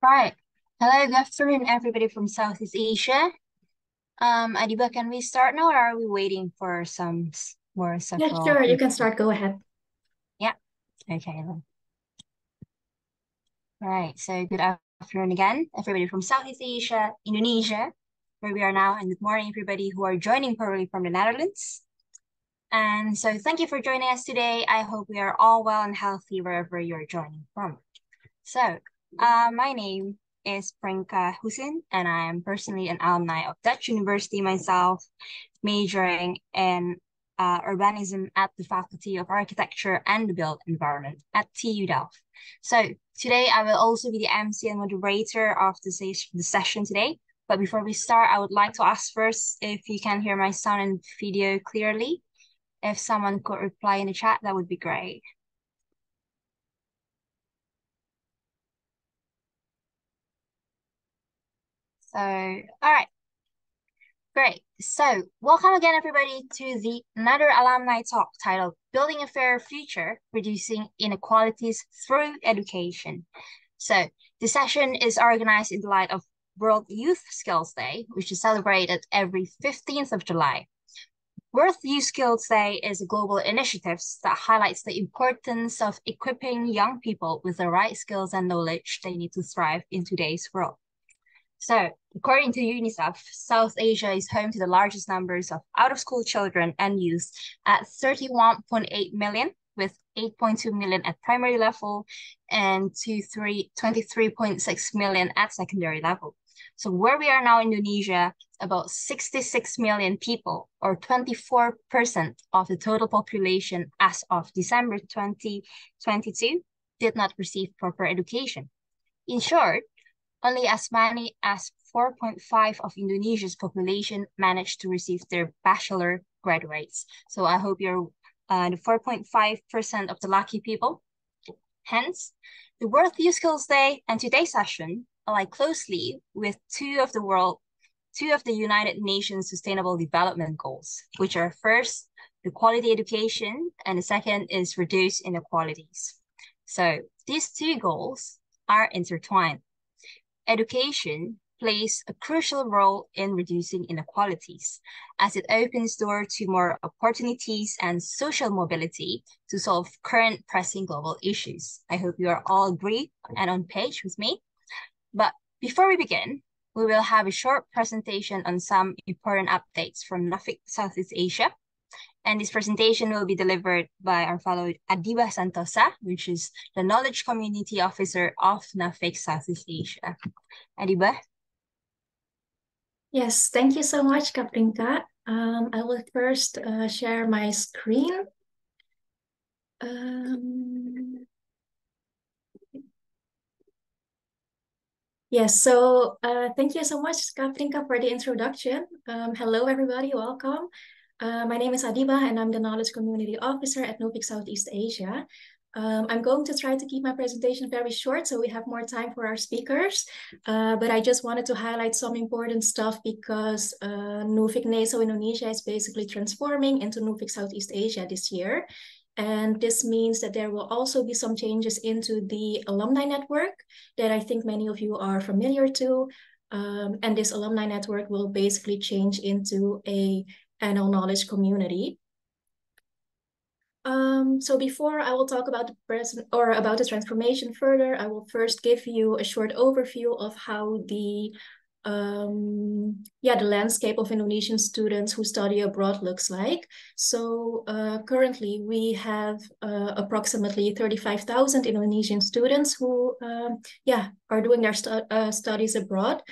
Right. Hello, good afternoon, everybody from Southeast Asia. Adiba, can we start now, or are we waiting for more Yeah, several sure. You people? can start. Go ahead. Yeah. Okay then. Right. So good afternoon again, everybody from Southeast Asia, Indonesia, where we are now, and good morning, everybody who are joining probably from the Netherlands. And so thank you for joining us today. I hope we are all well and healthy wherever you're joining from. So, my name is Prinka Hussein, and I am personally an alumni of Dutch University myself, majoring in urbanism at the Faculty of Architecture and the Built Environment at TU Delft. So, today I will also be the MC and moderator of the session today. But before we start, I would like to ask first if you can hear my sound and video clearly. If someone could reply in the chat, that would be great. So, all right. Great. So, welcome again, everybody, to the another alumni talk titled Building a Fairer Future, Reducing Inequalities Through Education. So, the session is organized in the light of World Youth Skills Day, which is celebrated every 15th of July. World Youth Skills Day is a global initiative that highlights the importance of equipping young people with the right skills and knowledge they need to thrive in today's world. So, according to UNICEF, South Asia is home to the largest numbers of out-of-school children and youth at 31.8 million, with 8.2 million at primary level and 23.6 million at secondary level. So where we are now in Indonesia, about 66 million people, or 24% of the total population as of December 2022, did not receive proper education. In short, only as many as 4.5 of Indonesia's population managed to receive their bachelor graduates. So I hope you're the 4.5% of the lucky people. Hence, the World Youth Skills Day and today's session align closely with two of the United Nations Sustainable Development Goals, which are first, the quality education, and the second is reduce inequalities. So these two goals are intertwined. Education plays a crucial role in reducing inequalities, as it opens door to more opportunities and social mobility to solve current pressing global issues. I hope you are all agree and on page with me. But before we begin, we will have a short presentation on some important updates from NAFIC Southeast Asia. And this presentation will be delivered by our fellow Adiba Santosa, which is the Knowledge Community Officer of NAFIC Southeast Asia. Adiba? Yes, thank you so much, Kaprinka. I will first share my screen. Yes, so thank you so much, Kaprinka, for the introduction. Hello, everybody. Welcome. My name is Adiba, and I'm the Knowledge Community Officer at NUPIC Southeast Asia. I'm going to try to keep my presentation very short so we have more time for our speakers. But I just wanted to highlight some important stuff because NUFIC NESO Indonesia is basically transforming into NUFIC Southeast Asia this year. And this means that there will also be some changes into the alumni network that I think many of you are familiar to. And this alumni network will basically change into a NL knowledge community. So before I will talk about the present or about the transformation further, I will first give you a short overview of how the landscape of Indonesian students who study abroad looks like. So currently we have approximately 35,000 Indonesian students who are doing their studies abroad.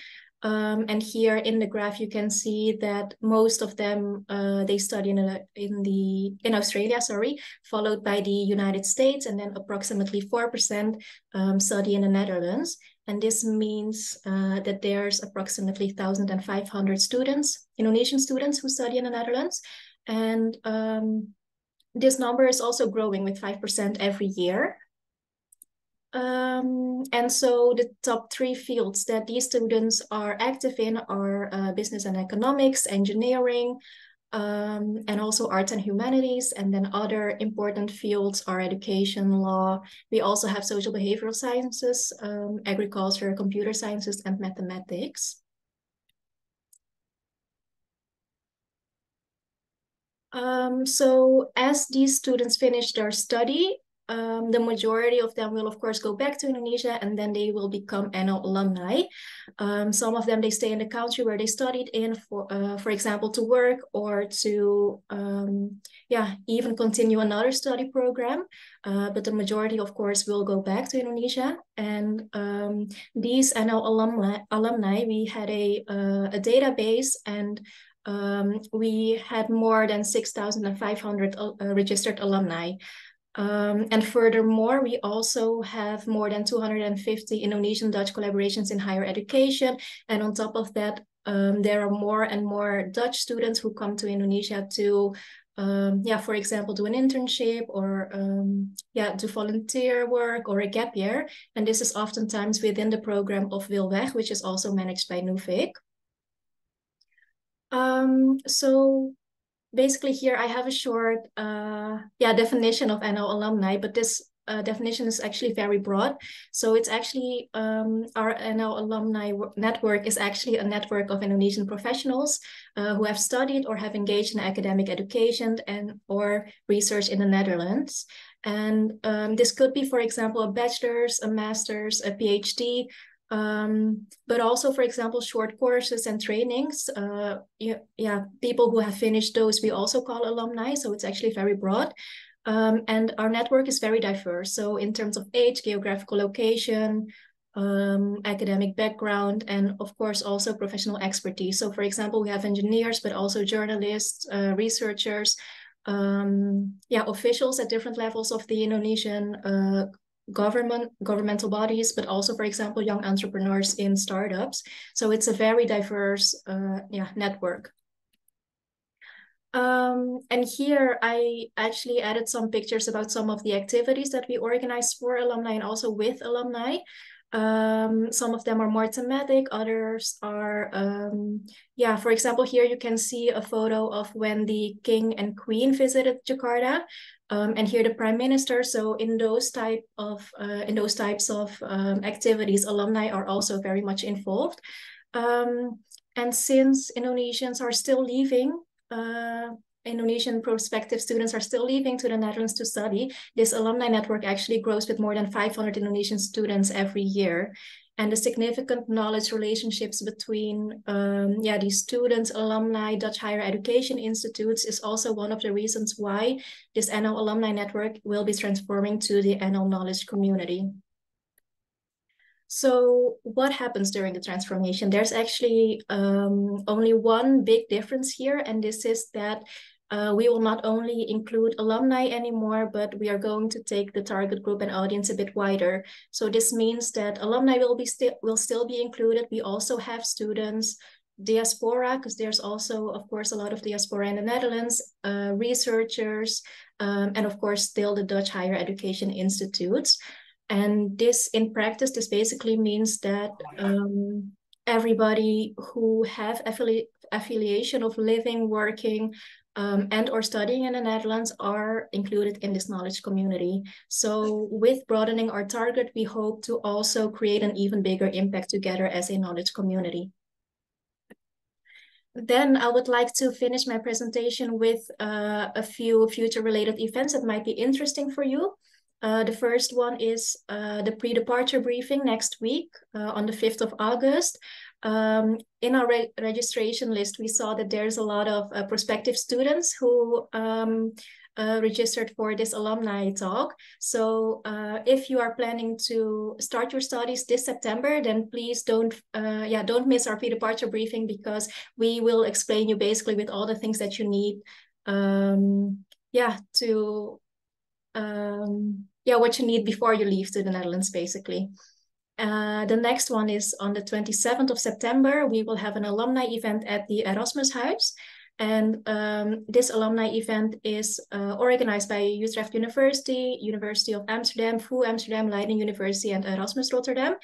And here in the graph, you can see that most of them they study in Australia, followed by the United States, and then approximately 4% study in the Netherlands. And this means that there's approximately 1,500 students, Indonesian students, who study in the Netherlands, and this number is also growing with 5% every year. And so the top 3 fields that these students are active in are business and economics, engineering, and also arts and humanities. And then other important fields are education, law. We also have social behavioral sciences, agriculture, computer sciences, and mathematics. So as these students finish their study, the majority of them will, of course, go back to Indonesia, and then they will become NL alumni. Some of them, they stay in the country where they studied in, for example, to work or to, even continue another study program. But the majority, of course, will go back to Indonesia. And these NL alumni, we had a database, and we had more than 6,500 registered alumni. And furthermore, we also have more than 250 Indonesian-Dutch collaborations in higher education. And on top of that, there are more and more Dutch students who come to Indonesia to, for example, do an internship or do volunteer work or a gap year. And this is oftentimes within the program of Wilweg, which is also managed by Nuvik. So basically here I have a short definition of NL alumni, but this definition is actually very broad. So it's actually our NL alumni network is actually a network of Indonesian professionals who have studied or have engaged in academic education and or research in the Netherlands. And this could be, for example, a bachelor's, a master's, a PhD, but also, for example, short courses and trainings. People who have finished those, we also call alumni. So it's actually very broad. And our network is very diverse. So in terms of age, geographical location, academic background, and of course also professional expertise. So for example, we have engineers, but also journalists, researchers, officials at different levels of the Indonesian governmental bodies, but also, for example, young entrepreneurs in startups. So it's a very diverse network. And here I actually added some pictures about some of the activities that we organize for alumni and also with alumni. Some of them are more thematic, others are, for example, here you can see a photo of when the King and Queen visited Jakarta. And here the Prime Minister. So in those types of activities, alumni are also very much involved. And since Indonesians are still leaving, Indonesian prospective students are still leaving to the Netherlands to study, this alumni network actually grows with more than 500 Indonesian students every year. And the significant knowledge relationships between these students, alumni, Dutch higher education institutes is also one of the reasons why this NL alumni network will be transforming to the NL knowledge community. So what happens during the transformation? There's actually only one big difference here, and this is that we will not only include alumni anymore, but we are going to take the target group and audience a bit wider. So this means that alumni will still be included. We also have students, diaspora, because there's also, of course, a lot of diaspora in the Netherlands, researchers, and of course, still the Dutch higher education institutes. And this, in practice, this basically means that everybody who have affiliation of living, working, and or studying in the Netherlands are included in this knowledge community. So with broadening our target, we hope to also create an even bigger impact together as a knowledge community. Then I would like to finish my presentation with a few future-related events that might be interesting for you. The first one is the pre-departure briefing next week on the 5th of August. In our registration list, we saw that there's a lot of prospective students who registered for this alumni talk. So if you are planning to start your studies this September, then please don't miss our pre-departure briefing, because we will explain you basically with all the things that you need what you need before you leave to the Netherlands, basically. The next one is on the 27th of September. We will have an alumni event at the Erasmus House. And this alumni event is organized by Utrecht University, University of Amsterdam, VU Amsterdam, Leiden University, and Erasmus Rotterdam.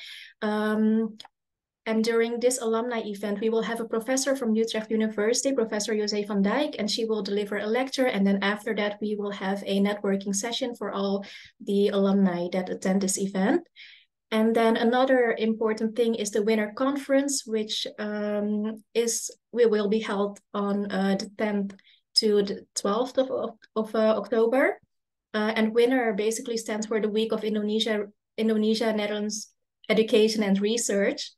And during this alumni event, we will have a professor from Utrecht University, Professor José van Dijk, and she will deliver a lecture. And then after that, we will have a networking session for all the alumni that attend this event. And then another important thing is the winter conference, which will be held on the 10th to the 12th of October. And winter basically stands for the Week of Indonesia, Netherlands Education and Research.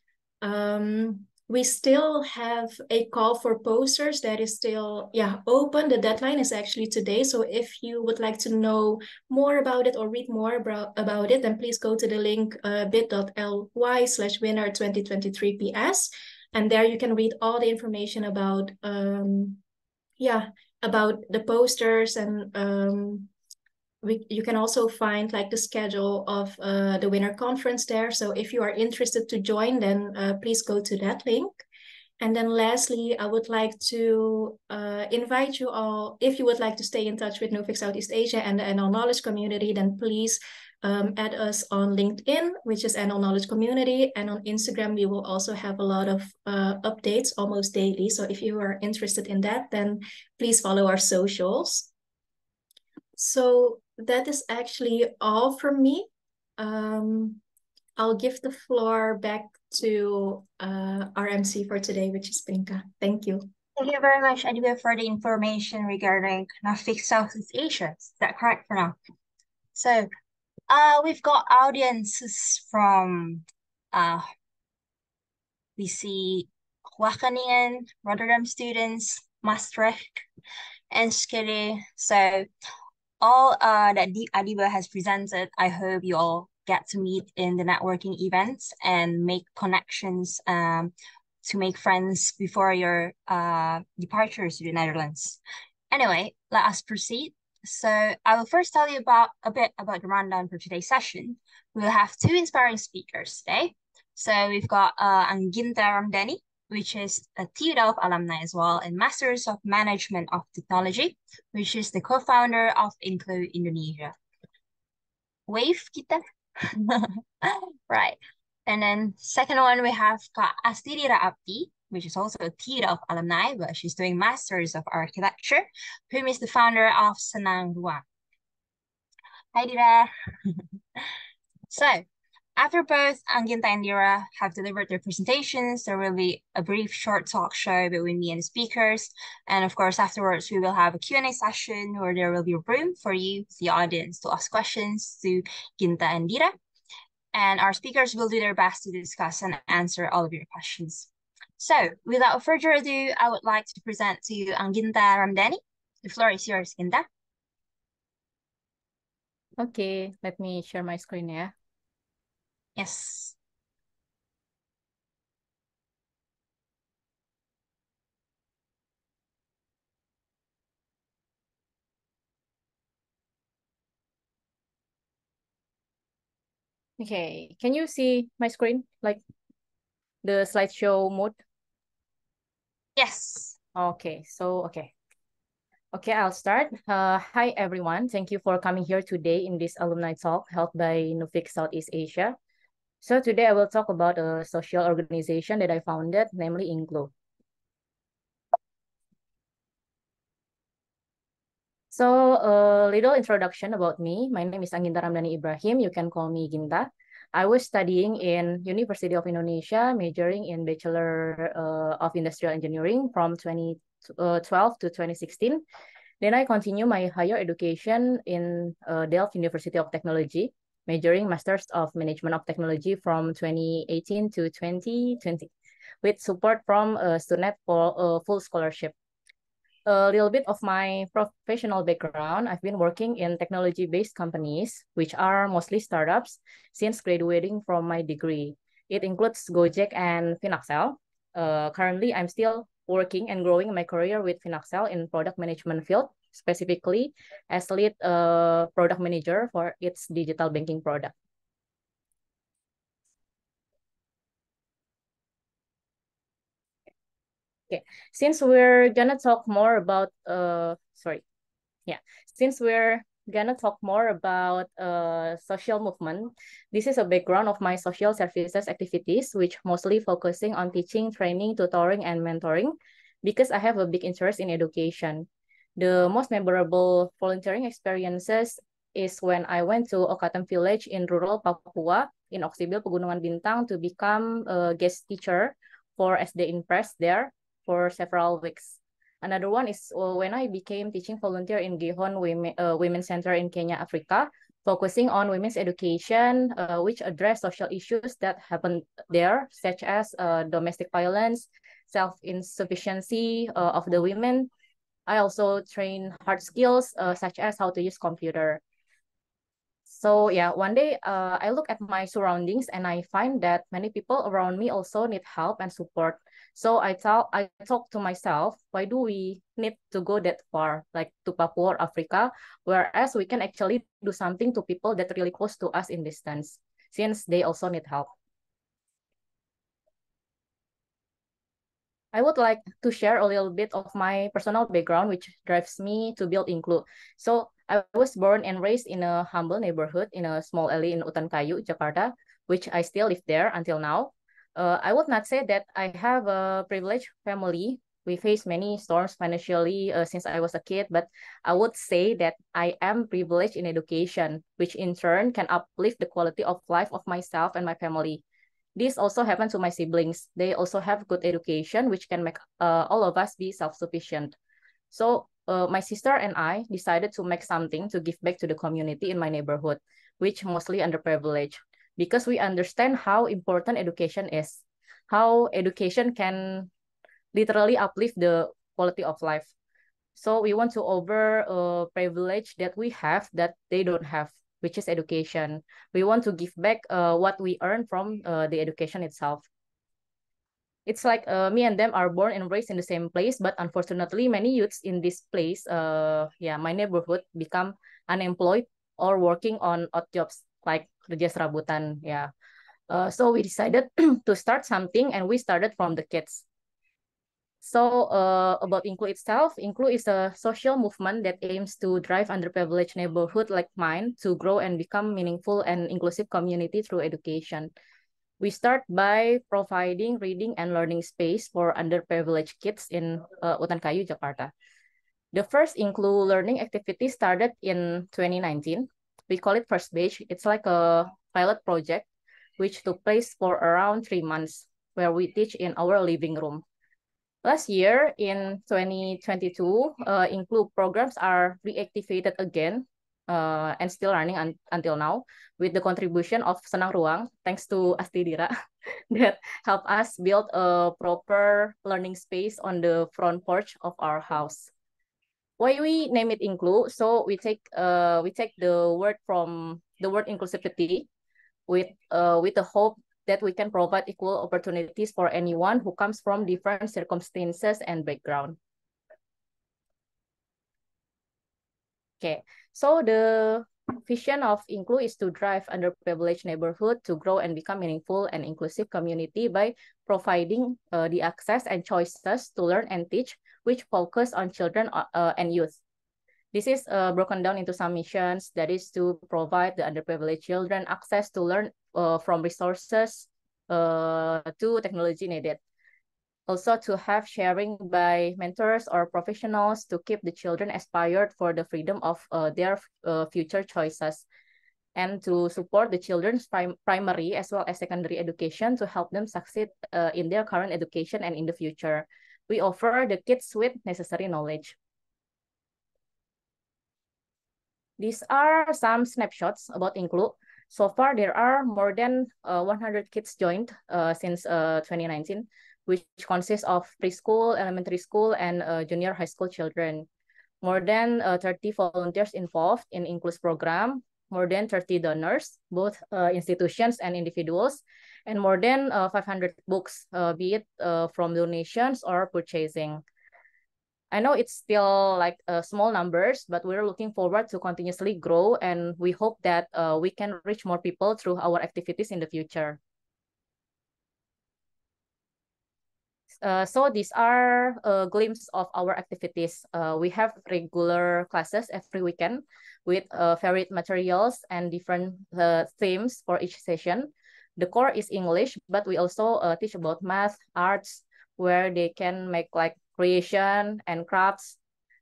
We still have a call for posters that is still open. The deadline is actually today. So if you would like to know more about it or read more about it, then please go to the link bit.ly/winner2023ps. And there you can read all the information about about the posters, and you can also find like the schedule of the winter conference there. So if you are interested to join, then please go to that link. And then lastly, I would like to invite you all, if you would like to stay in touch with Nuffic Southeast Asia and the NL Knowledge Community, then please add us on LinkedIn, which is NL Knowledge Community. And on Instagram, we will also have a lot of updates almost daily. So if you are interested in that, then please follow our socials. So that is actually all from me. I'll give the floor back to our MC for today, which is Pinka. Thank you. Thank you very much, Adiba, for the information regarding Nuffic Southeast Asia. Is that correct for now? So we've got audiences from we see Wageningen, Rotterdam students, Maastricht, Enschede. So all that Adiba has presented, I hope you all get to meet in the networking events and make connections to make friends before your departures to the Netherlands. Anyway, let us proceed. So I will first tell you a bit about the rundown for today's session. We'll have two inspiring speakers today. So we've got Angginta Ramdani, which is a TU Delft alumni as well, and Masters of Management of Technology, which is the co-founder of Inklu Indonesia. Wave kita. Right. And then second one, we have got Astidira Apti, which is also a TU Delft alumni, but she's doing Masters of Architecture, whom is the founder of Senang Ruang. Hi, Dira. So, after both Angginta and Dira have delivered their presentations, there will be a brief short talk show between me and the speakers. And of course, afterwards, we will have a Q&A session where there will be room for you, the audience, to ask questions to Ginta and Dira. And our speakers will do their best to discuss and answer all of your questions. So, without further ado, I would like to present to you Angginta Ramdani. The floor is yours, Ginta. Okay, let me share my screen, yeah. Yes. Okay, can you see my screen, like the slideshow mode? Yes. Okay, Okay, I'll start. Hi, everyone. Thank you for coming here today in this alumni talk held by Nuffic Southeast Asia. So today I will talk about a social organization that I founded, namely Inklu. So a little introduction about me. My name is Angginta Ramdani Ibrahim. You can call me Ginta. I was studying in University of Indonesia, majoring in Bachelor of Industrial Engineering from 2012 to 2016. Then I continue my higher education in Delft University of Technology, majoring Masters of Management of Technology from 2018 to 2020, with support from Student for full scholarship. A little bit of my professional background. I've been working in technology-based companies, which are mostly startups, since graduating from my degree. It includes Gojek and Finaxel. Currently, I'm still working and growing my career with Finaxel in product management field, specifically as lead product manager for its digital banking product. Okay, since we're gonna talk more about, since we're gonna talk more about social movement. This is a background of my social services activities, which mostly focusing on teaching, training, tutoring, and mentoring, because I have a big interest in education. The most memorable volunteering experiences is when I went to Okatam village in rural Papua in Oksibil, Pegunungan Bintang, to become a guest teacher for SD Impress there for several weeks. Another one is when I became teaching volunteer in Gihon Women's Center in Kenya, Africa, focusing on women's education, which address social issues that happen there, such as domestic violence, self-insufficiency of the women. I also train hard skills, such as how to use computer. So yeah, one day I look at my surroundings and I find that many people around me also need help and support. So I talk to myself, why do we need to go that far, like to Papua or Africa, whereas we can actually do something to people that really close to us in distance, since they also need help. I would like to share a little bit of my personal background, which drives me to build Inklu. So I was born and raised in a humble neighborhood in a small alley in Utan Kayu, Jakarta, which I still live there until now. I would not say that I have a privileged family. We face many storms financially since I was a kid, but I would say that I am privileged in education, which in turn can uplift the quality of life of myself and my family. This also happened to my siblings. They also have good education, which can make all of us be self-sufficient. So my sister and I decided to make something to give back to the community in my neighborhood, which mostly underprivileged, because we understand how important education is, how education can literally uplift the quality of life. So we want to over privilege that we have that they don't have, which is education. We want to give back what we earn from the education itself. It's like me and them are born and raised in the same place, but unfortunately, many youths in this place, my neighborhood, become unemployed or working on odd jobs like kerja serabutan. So we decided to start something, and we started from the kids. So about Inklu itself, Inklu is a social movement that aims to drive underprivileged neighborhood like mine to grow and become meaningful and inclusive community through education. We start by providing reading and learning space for underprivileged kids in Utan Kayu, Jakarta. The first Inklu learning activity started in 2019. We call it First Batch. It's like a pilot project which took place for around 3 months, where we teach in our living room. Last year, in 2022, Inklu programs are reactivated again and still running until now with the contribution of Senang Ruang, thanks to Astidira, that help us build a proper learning space on the front porch of our house. Why we name it Inklu? So we take the word from the word inclusivity with the hope that we can provide equal opportunities for anyone who comes from different circumstances and background. Okay, so the vision of Inklu is to drive underprivileged neighborhood to grow and become meaningful and inclusive community by providing the access and choices to learn and teach, which focus on children and youth. This is broken down into some missions, that is to provide the underprivileged children access to learn from resources to technology needed. Also to have sharing by mentors or professionals to keep the children inspired for the freedom of their future choices, and to support the children's primary as well as secondary education to help them succeed in their current education and in the future. We offer the kids with necessary knowledge. These are some snapshots about Inklu. So far, there are more than 100 kids joined since 2019, which consists of preschool, elementary school, and junior high school children. More than 30 volunteers involved in Inklu's program, more than 30 donors, both institutions and individuals, and more than 500 books, be it from donations or purchasing. I know it's still like small numbers, but we're looking forward to continuously grow, and we hope that we can reach more people through our activities in the future. So these are a glimpse of our activities. We have regular classes every weekend with varied materials and different themes for each session. The core is English, but we also teach about math, arts, where they can make like creation and crafts,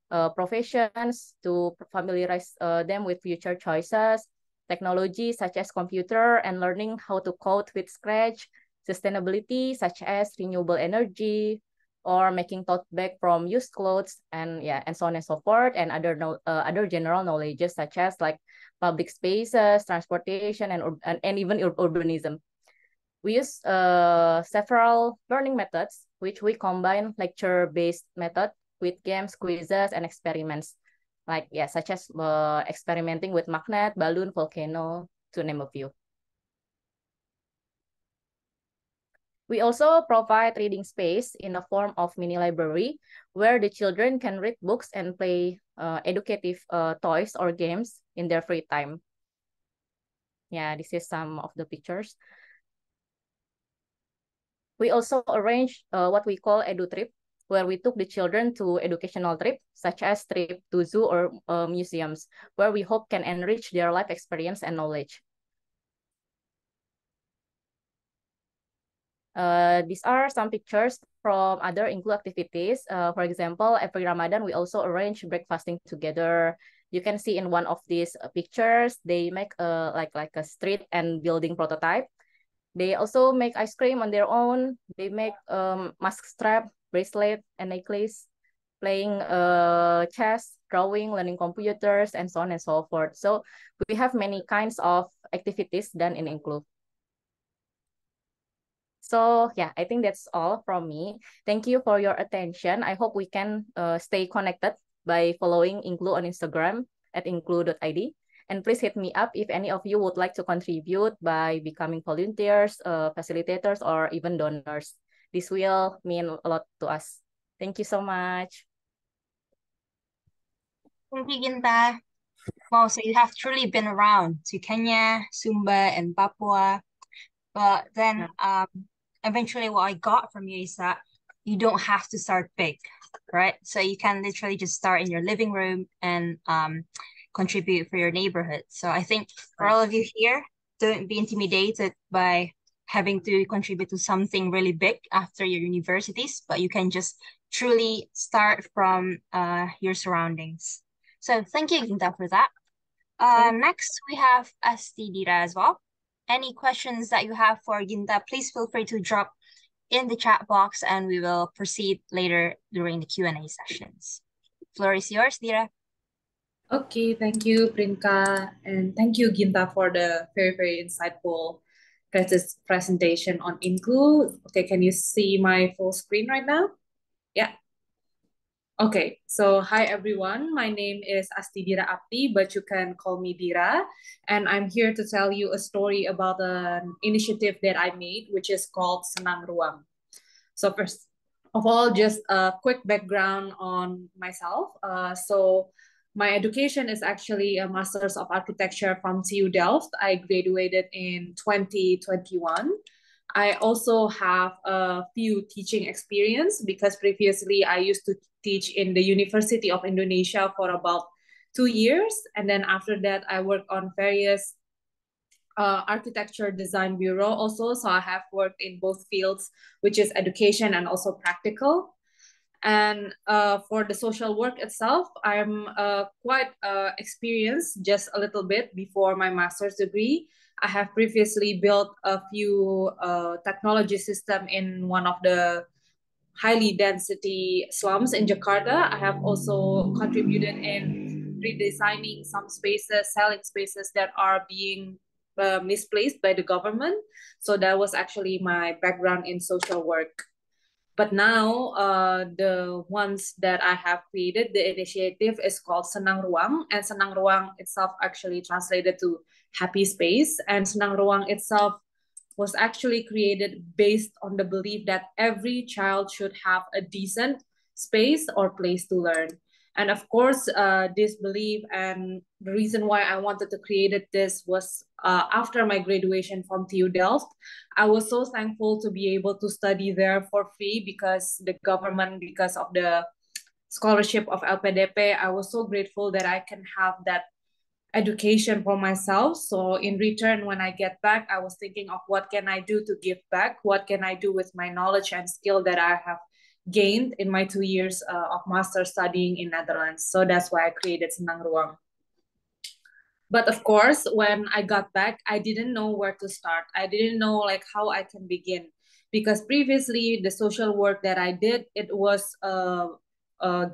professions to familiarize them with future choices, technology such as computer and learning how to code with Scratch, sustainability such as renewable energy, or making tote bag from used clothes, and yeah, and so on and so forth, and other general knowledges such as like public spaces, transportation, and even urbanism. We use several learning methods, which we combine lecture-based method with games, quizzes, and experiments, like yeah, such as experimenting with magnet, balloon, volcano, to name a few. We also provide reading space in the form of mini library where the children can read books and play educative toys or games in their free time. Yeah, this is some of the pictures. We also arrange what we call edu trip, where we took the children to educational trip, such as trip to zoo or museums, where we hope can enrich their life experience and knowledge. These are some pictures from other Inklu activities. For example, every Ramadan, we also arrange breakfasting together. You can see in one of these pictures, they make like a street and building prototype. They also make ice cream on their own. They make mask strap, bracelet, and necklace, playing chess, drawing, learning computers, and so on and so forth. So we have many kinds of activities done in Inklu. So yeah, I think that's all from me. Thank you for your attention. I hope we can stay connected by following Inklu on Instagram at inklu.id. And please hit me up if any of you would like to contribute by becoming volunteers, facilitators, or even donors. This will mean a lot to us. Thank you so much. Thank you, Ginta. Wow, so you have truly been around to Kenya, Sumba, and Papua. But then eventually what I got from you is that you don't have to start big, right? So you can literally just start in your living room and contribute for your neighborhood. So I think for all of you here, don't be intimidated by having to contribute to something really big after your universities, but you can just truly start from your surroundings. So thank you, Ginta, for that. Next, we have Astidira as well. Any questions that you have for Ginta, please feel free to drop in the chat box and we will proceed later during the Q&A sessions. Floor is yours, Dira. Okay, thank you, Prinka, and thank you, Ginta, for the very insightful presentation on Inklu. Okay, can you see my full screen right now? Yeah. Okay, so hi everyone. My name is Astidira Apti, but you can call me Dira, and I'm here to tell you a story about an initiative that I made, which is called Senang Ruang. So first of all, just a quick background on myself. So my education is actually a Master's of Architecture from TU Delft. I graduated in 2021. I also have a few teaching experience because previously I used to teach in the University of Indonesia for about 2 years. And then after that, I worked on various architecture design bureau also. So I have worked in both fields, which is education and also practical. And for the social work itself, I'm quite experienced just a little bit before my master's degree. I have previously built a few technology system in one of the highly density slums in Jakarta. I have also contributed in redesigning some spaces, selling spaces that are being misplaced by the government. So that was actually my background in social work. But now the ones that I have created, the initiative is called Senang Ruang, and Senang Ruang itself actually translated to happy space. And Senang Ruang itself was actually created based on the belief that every child should have a decent space or place to learn. And of course, this belief and the reason why I wanted to create this was after my graduation from TU Delft. I was so thankful to be able to study there for free because the government, because of the scholarship of LPDP, I was so grateful that I can have that education for myself. So in return, when I get back, I was thinking of what can I do to give back? What can I do with my knowledge and skill that I have gained in my 2 years of master studying in Netherlands. So that's why I created Senang Ruang. But of course, when I got back, I didn't know where to start. I didn't know like how I can begin, because previously the social work that I did, it was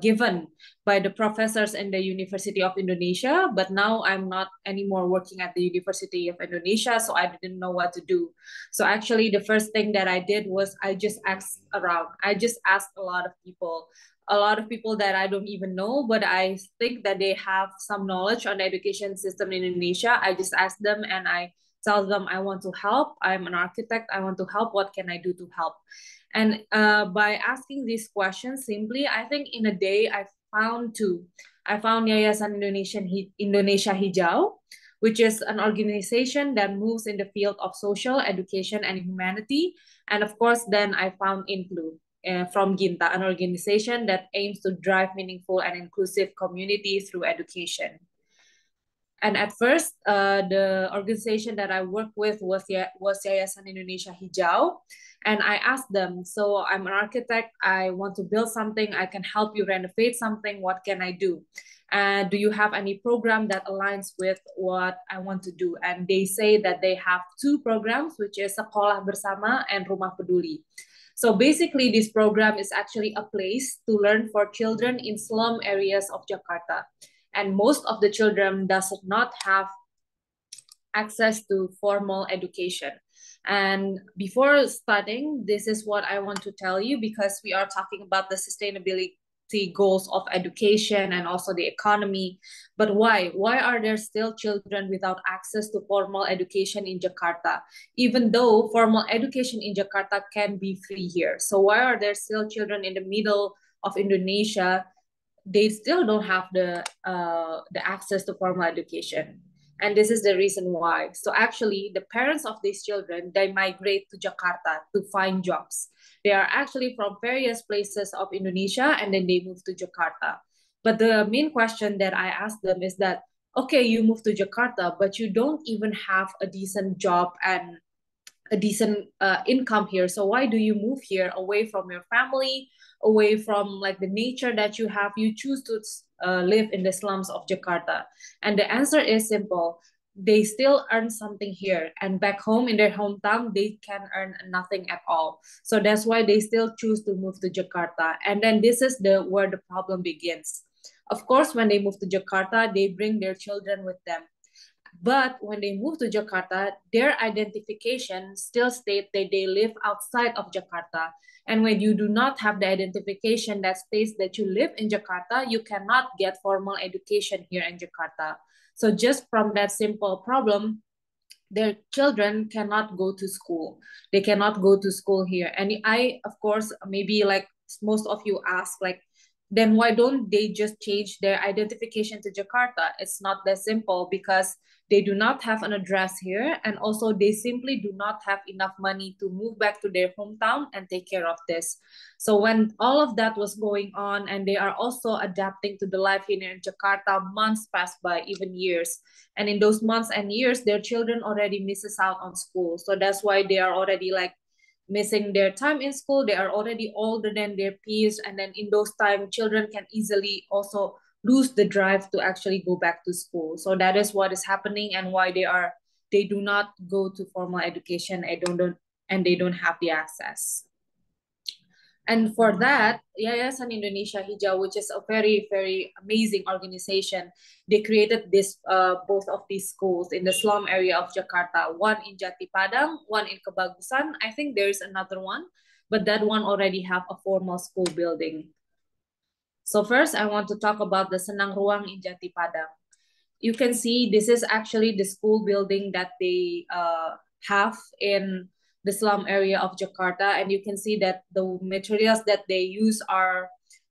given by the professors in the University of Indonesia, but now I'm not anymore working at the University of Indonesia, so I didn't know what to do. So actually the first thing that I did was I just asked around. I just asked a lot of people that I don't even know, but I think that they have some knowledge on the education system in Indonesia. I just ask them and I tell them I want to help. I'm an architect. I want to help. What can I do to help? And by asking these questions simply, I think in a day I found two. I found Yayasan Indonesia Hijau, which is an organization that moves in the field of social, education, and humanity. And of course, then I found Inklu from Ginta, an organization that aims to drive meaningful and inclusive community through education. And at first, the organization that I worked with was Yayasan Indonesia Hijau. And I asked them, so I'm an architect, I want to build something, I can help you renovate something, what can I do? And do you have any program that aligns with what I want to do? And they say that they have two programs, which is Sekolah Bersama and Rumah Peduli. So basically, this program is actually a place to learn for children in slum areas of Jakarta. And most of the children does not have access to formal education. And before starting, this is what I want to tell you, because we are talking about the sustainability goals of education and also the economy. But why? Why are there still children without access to formal education in Jakarta, even though formal education in Jakarta can be free here? So why are there still children in the middle of Indonesia? They still don't have the access to formal education. And this is the reason why. So actually, the parents of these children, they migrate to Jakarta to find jobs. They are actually from various places of Indonesia, and then they move to Jakarta. But the main question that I asked them is that, okay, you move to Jakarta, but you don't even have a decent job and a decent income here. So why do you move here away from your family, away from like the nature that you have? You choose to live in the slums of Jakarta. And the answer is simple. They still earn something here, and back home in their hometown, they can earn nothing at all. So that's why they still choose to move to Jakarta. And then this is where the problem begins. Of course, when they move to Jakarta, they bring their children with them. But when they move to Jakarta, their identification still state that they live outside of Jakarta. And when you do not have the identification that states that you live in Jakarta, you cannot get formal education here in Jakarta. So just from that simple problem, their children cannot go to school. They cannot go to school here. And I, of course, maybe like most of you ask, like, then why don't they just change their identification to Jakarta? It's not that simple, because they do not have an address here, and also they simply do not have enough money to move back to their hometown and take care of this. So when all of that was going on, and they are also adapting to the life here in Jakarta, months pass by, even years. And in those months and years, their children already misses out on school. So that's why they are already like missing their time in school. They are already older than their peers. And then in those time, children can easily also lose the drive to actually go back to school. So that is what is happening, and why they do not go to formal education and they don't have the access. And for that, Yayasan Indonesia Hijau, which is a very, very amazing organization, they created both of these schools in the slum area of Jakarta, one in Jati Padang, one in Kebagusan. I think there is another one, but that one already have a formal school building. So first, I want to talk about the Senang Ruang in Jati Padang. You can see this is actually the school building that they have in the slum area of Jakarta. And you can see that the materials that they use are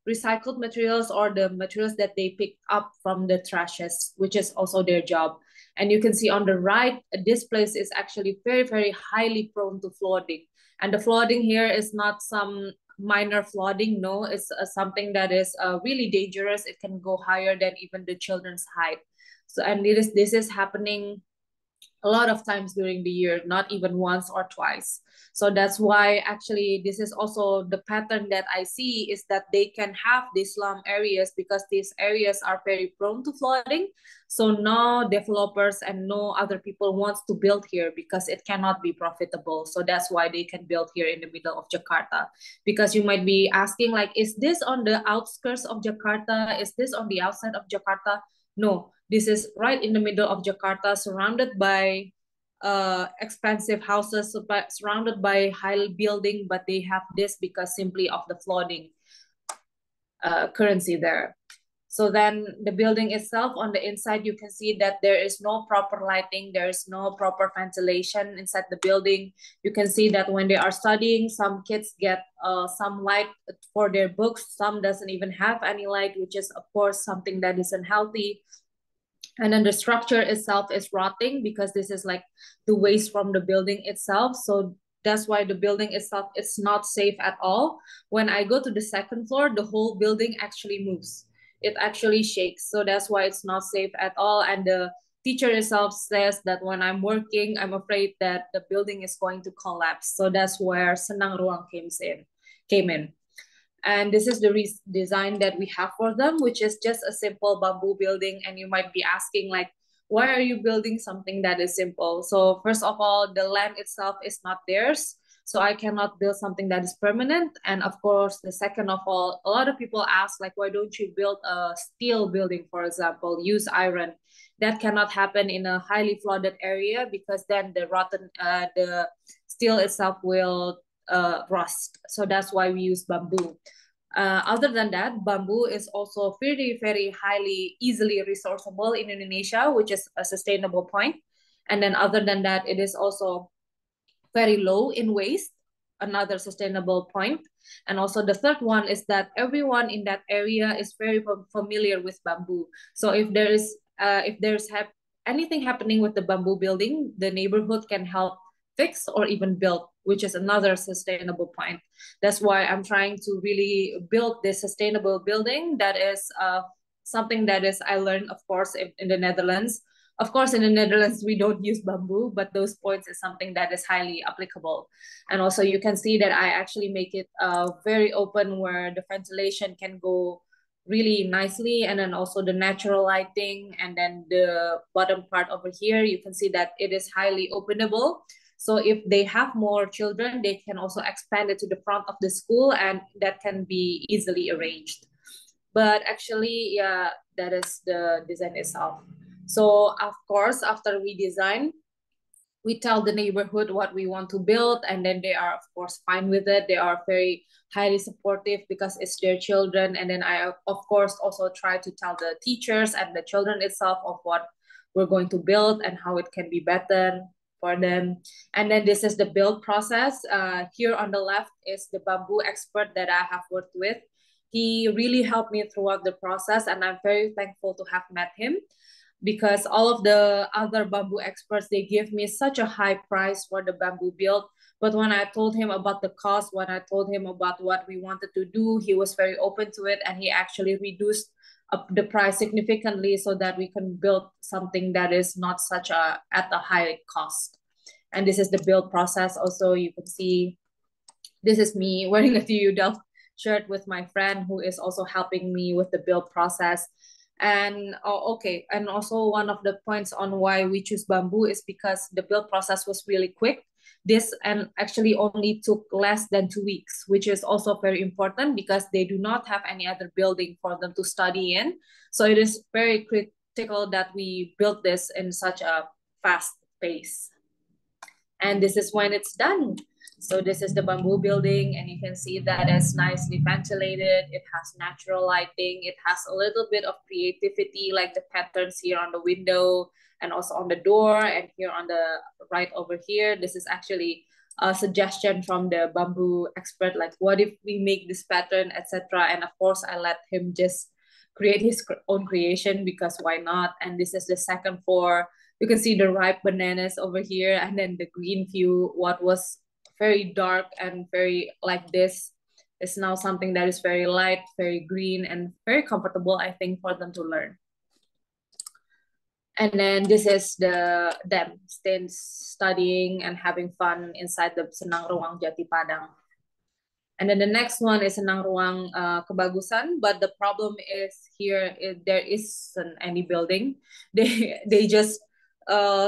recycled materials or the materials that they pick up from the trashes, which is also their job. And you can see on the right, this place is actually very, very highly prone to flooding. And the flooding here is not some minor flooding. No, it's something that is really dangerous. It can go higher than even the children's height. So, and this is happening a lot of times during the year, not even once or twice. So that's why actually this is also the pattern that I see, is that they can have these slum areas because these areas are very prone to flooding. So no developers and no other people wants to build here because it cannot be profitable. So that's why they can build here in the middle of Jakarta. Because you might be asking, like, is this on the outskirts of Jakarta? Is this on the outside of Jakarta? No, this is right in the middle of Jakarta, surrounded by expensive houses, surrounded by high building, but they have this because simply of the flooding currency there. So then the building itself, on the inside, you can see that there is no proper lighting, there is no proper ventilation inside the building. You can see that when they are studying, some kids get some light for their books, some doesn't even have any light, which is of course something that is unhealthy. And then the structure itself is rotting because this is like the waste from the building itself. So that's why the building itself is not safe at all. When I go to the second floor, the whole building actually moves. It actually shakes. So that's why it's not safe at all. And the teacher itself says that when I'm working, I'm afraid that the building is going to collapse. So that's where Senang Ruang came in. And this is the design that we have for them, which is just a simple bamboo building. And you might be asking, like, why are you building something that is simple? So first of all, the land itself is not theirs. So I cannot build something that is permanent. And of course, the second of all, a lot of people ask, like, why don't you build a steel building, for example, use iron? That cannot happen in a highly flooded area because then the steel itself will rust. So that's why we use bamboo. Other than that, bamboo is also very, very highly easily resourceable in Indonesia, which is a sustainable point. And then other than that, it is also very low in waste, another sustainable point. And also the third one is that everyone in that area is very familiar with bamboo. So if there's anything happening with the bamboo building, the neighborhood can help fix or even build, which is another sustainable point. That's why I'm trying to really build this sustainable building that is something that is I learned, of course, in the Netherlands. Of course, in the Netherlands, we don't use bamboo, but those points is something that is highly applicable. And also you can see that I actually make it very open where the ventilation can go really nicely, and then also the natural lighting, and then the bottom part over here, you can see that it is highly openable. So if they have more children, they can also expand it to the front of the school, and that can be easily arranged. But actually, yeah, that is the design itself. So of course, after we design, we tell the neighborhood what we want to build, and then they are of course fine with it. They are very highly supportive because it's their children. And then I of course also try to tell the teachers and the children itself of what we're going to build and how it can be better for them. And then this is the build process. Here on the left is the bamboo expert that I have worked with. He really helped me throughout the process, and I'm very thankful to have met him, because all of the other bamboo experts, they give me such a high price for the bamboo build. But when I told him about the cost, when I told him about what we wanted to do, he was very open to it, and he actually reduced the price significantly so that we can build something that is not such at a high cost. And this is the build process. Also, you can see this is me wearing a TU Delft shirt with my friend who is also helping me with the build process. And okay, and also one of the points on why we choose bamboo is because the build process was really quick. This and actually only took less than 2 weeks, which is also very important because they do not have any other building for them to study in. So it is very critical that we build this in such a fast pace. And this is when it's done. So this is the bamboo building, and you can see that it's nicely ventilated. It has natural lighting. It has a little bit of creativity, like the patterns here on the window and also on the door, and here on the right over here. This is actually suggestion from the bamboo expert, like what if we make this pattern, etc. And of course, I let him just create his own creation, because why not? And this is the second floor. You can see the ripe bananas over here, and then the green view, what was very dark and very like this is now something that is very light, very green, and very comfortable, I think, for them to learn. And then this is them staying studying and having fun inside the Senang Ruang Jati Padang. And then the next one is Senang Ruang Kebagusan, but the problem is here there isn't any building. They just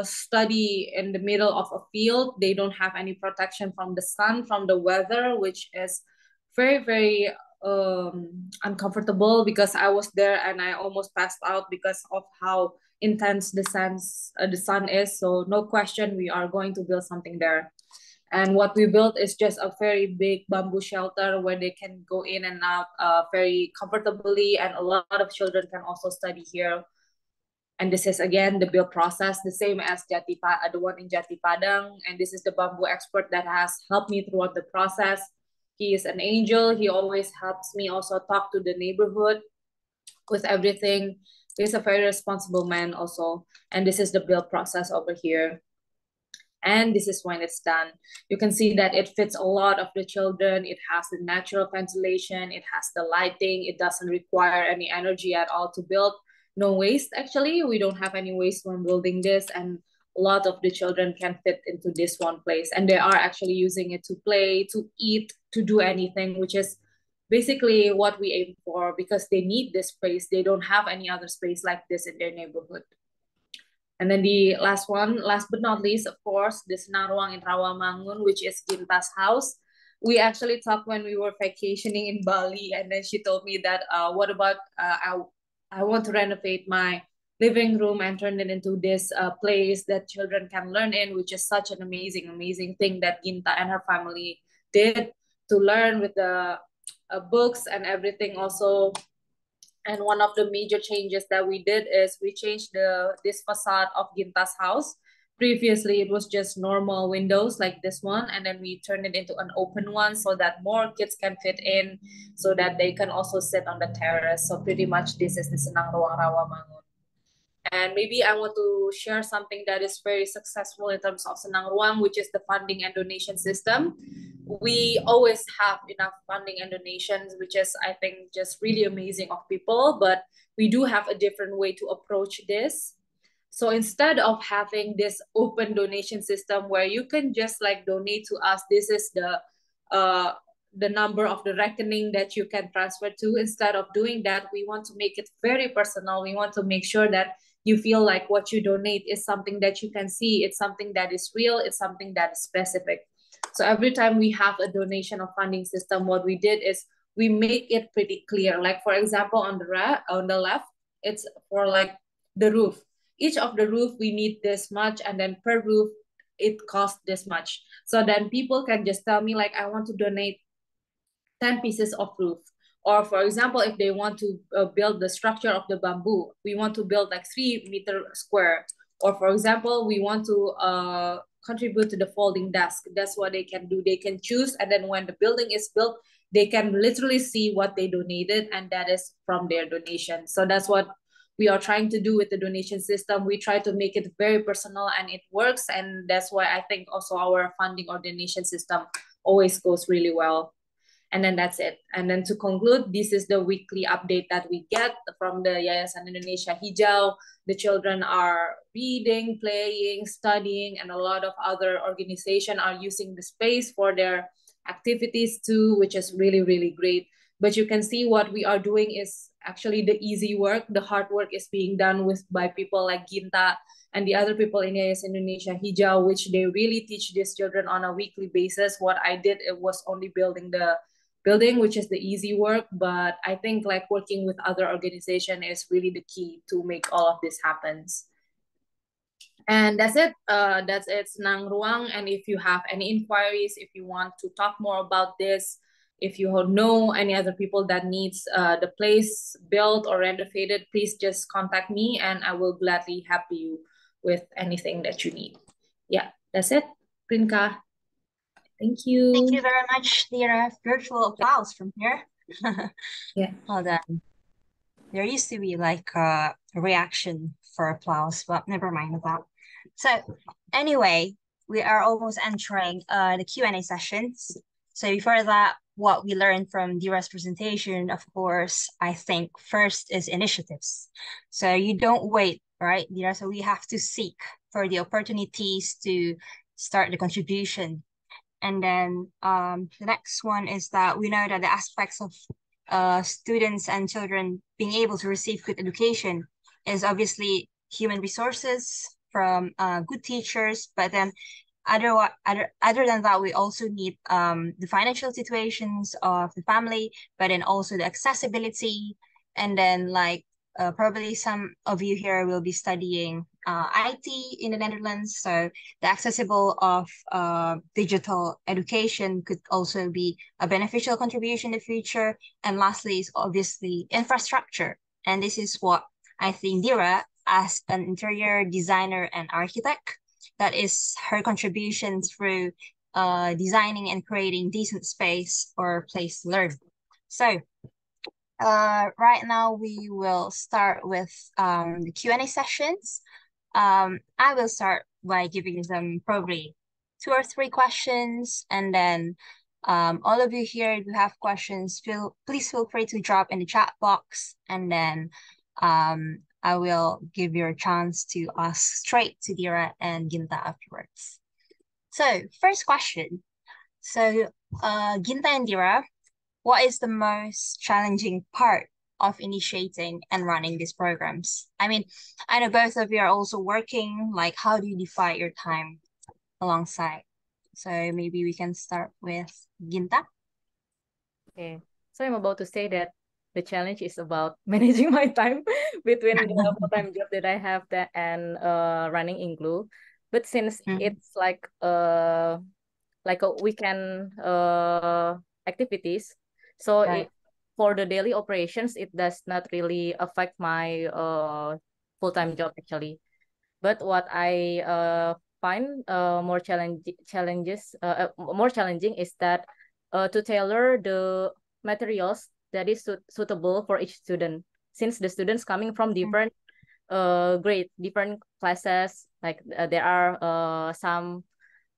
study in the middle of a field. They don't have any protection from the sun, from the weather, which is very, very uncomfortable, because I was there and I almost passed out because of how intense the sun is. So no question, we are going to build something there. And what we built is just a very big bamboo shelter where they can go in and out very comfortably, and a lot of children can also study here. And this is again the build process, the same as the one in Jati Padang. And this is the bamboo expert that has helped me throughout the process. He is an angel. He always helps me also talk to the neighborhood with everything. He's a very responsible man also. And this is the build process over here. And this is when it's done. You can see that it fits a lot of the children. It has the natural ventilation. It has the lighting. It doesn't require any energy at all to build. No waste, actually. We don't have any waste when building this. And a lot of the children can fit into this one place. And they are actually using it to play, to eat, to do anything, which is basically what we aim for, because they need this space. They don't have any other space like this in their neighborhood. And then the last one, last but not least, of course, this Senang Ruang in Rawamangun, which is Ginta's house. We actually talked when we were vacationing in Bali, and then she told me that, what about, I want to renovate my living room and turn it into this place that children can learn in, which is such an amazing, amazing thing that Ginta and her family did, to learn with the books and everything also. And one of the major changes that we did is we changed this facade of Ginta's house. Previously, it was just normal windows like this one, and then we turned it into an open one so that more kids can fit in, so that they can also sit on the terrace. So pretty much this is the Senang Ruang Rawamangun. And maybe I want to share something that is very successful in terms of Senang Ruang, which is the funding and donation system. We always have enough funding and donations, which is, I think, just really amazing of people, but we do have a different way to approach this. So instead of having this open donation system where you can just like donate to us, this is the number of the reckoning that you can transfer to. Instead of doing that, we want to make it very personal. We want to make sure that you feel like what you donate is something that you can see. It's something that is real. It's something that is specific. So every time we have a donation or funding system, what we did is we make it pretty clear. Like, for example, on the left, it's for like the roof. Each of the roof, we need this much, and then per roof, it costs this much. So then people can just tell me like, I want to donate 10 pieces of roof. Or for example, if they want to build the structure of the bamboo, we want to build like 3 meter square. Or for example, we want to contribute to the folding desk. That's what they can do. They can choose, and then when the building is built, they can literally see what they donated, and that is from their donation. So that's what we are trying to do with the donation system. We try to make it very personal, and it works. And that's why I think also our funding or donation system always goes really well. And then that's it. And then to conclude, this is the weekly update that we get from the Yayasan Indonesia Hijau. The children are reading, playing, studying, and a lot of other organizations are using the space for their activities too, which is really, really great. But you can see what we are doing is actually the easy work. The hard work is being done by people like Ginta and the other people in Yayasan Indonesia Hijau, which they really teach these children on a weekly basis. What I did, it was only building the building, which is the easy work, but I think like working with other organizations is really the key to make all of this happens. And that's it. That's it, Senang Ruang. And if you have any inquiries, if you want to talk more about this, if you know any other people that needs the place built or renovated, please just contact me and I will gladly help you with anything that you need. Yeah, that's it, Prinka. Thank Thank you. you very much, Dira. Virtual applause from here. Yeah. Hold on. There used to be like a reaction for applause, but never mind that. So anyway, we are almost entering the Q&A sessions. So before that, what we learned from Dira's presentation, of course, I think first is initiatives. So you don't wait, right, Dira? So we have to seek for the opportunities to start the contribution. And then the next one is that we know that the aspects of students and children being able to receive good education is obviously human resources from good teachers, but then other than that, we also need the financial situations of the family, but then also the accessibility, and then like probably some of you here will be studying IT in the Netherlands, so the accessible of digital education could also be a beneficial contribution in the future. And lastly is obviously infrastructure. And this is what I think Dira, as an interior designer and architect, that is her contribution through designing and creating decent space or place to learn. So right now we will start with the Q&A sessions. I will start by giving them probably 2 or 3 questions, and then all of you here, if you have questions, please feel free to drop in the chat box, and then I will give you a chance to ask straight to Dira and Ginta afterwards. So first question. So Ginta and Dira, what is the most challenging part of initiating and running these programs? I mean, I know both of you are also working, like how do you divide your time alongside? So maybe we can start with Ginta. Okay, so I'm about to say that the challenge is about managing my time between the full-time job that I have and running Inklu. But since it's like a weekend activities, so Right. for the daily operations, it does not really affect my full-time job actually. But what I find more challenging is that to tailor the materials that is suitable for each student, since the students coming from different grade, different classes, like there are some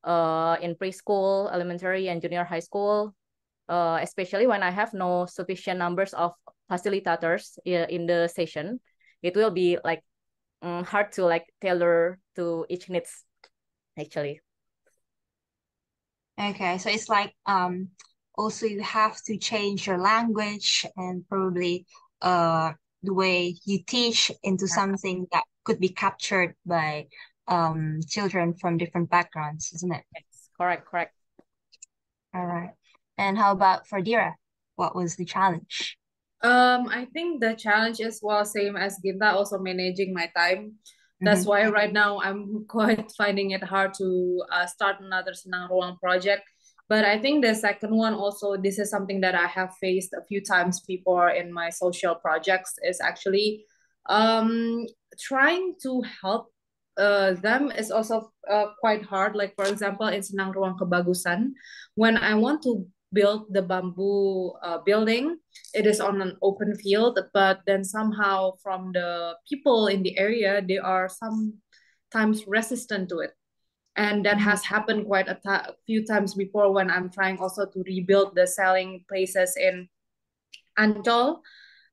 in preschool, elementary, and junior high school, especially when I have no sufficient numbers of facilitators in the session, it will be like hard to like tailor to each needs actually. Okay, so it's like also you have to change your language and probably the way you teach into something that could be captured by children from different backgrounds, isn't it? Yes, correct. All right. And how about for Dira? What was the challenge? I think the challenge is well same as Ginta, also managing my time. That's why right now I'm quite finding it hard to start another Senang Ruang project. But I think the second one also, this is something that I have faced a few times before in my social projects, is actually trying to help them is also quite hard. Like for example, in Senang Ruang Kebagusan, when I want to build the bamboo building, it is on an open field, but then somehow from the people in the area, they are sometimes resistant to it. And that has happened quite a few times before when I'm trying also to rebuild the selling places in Ancol.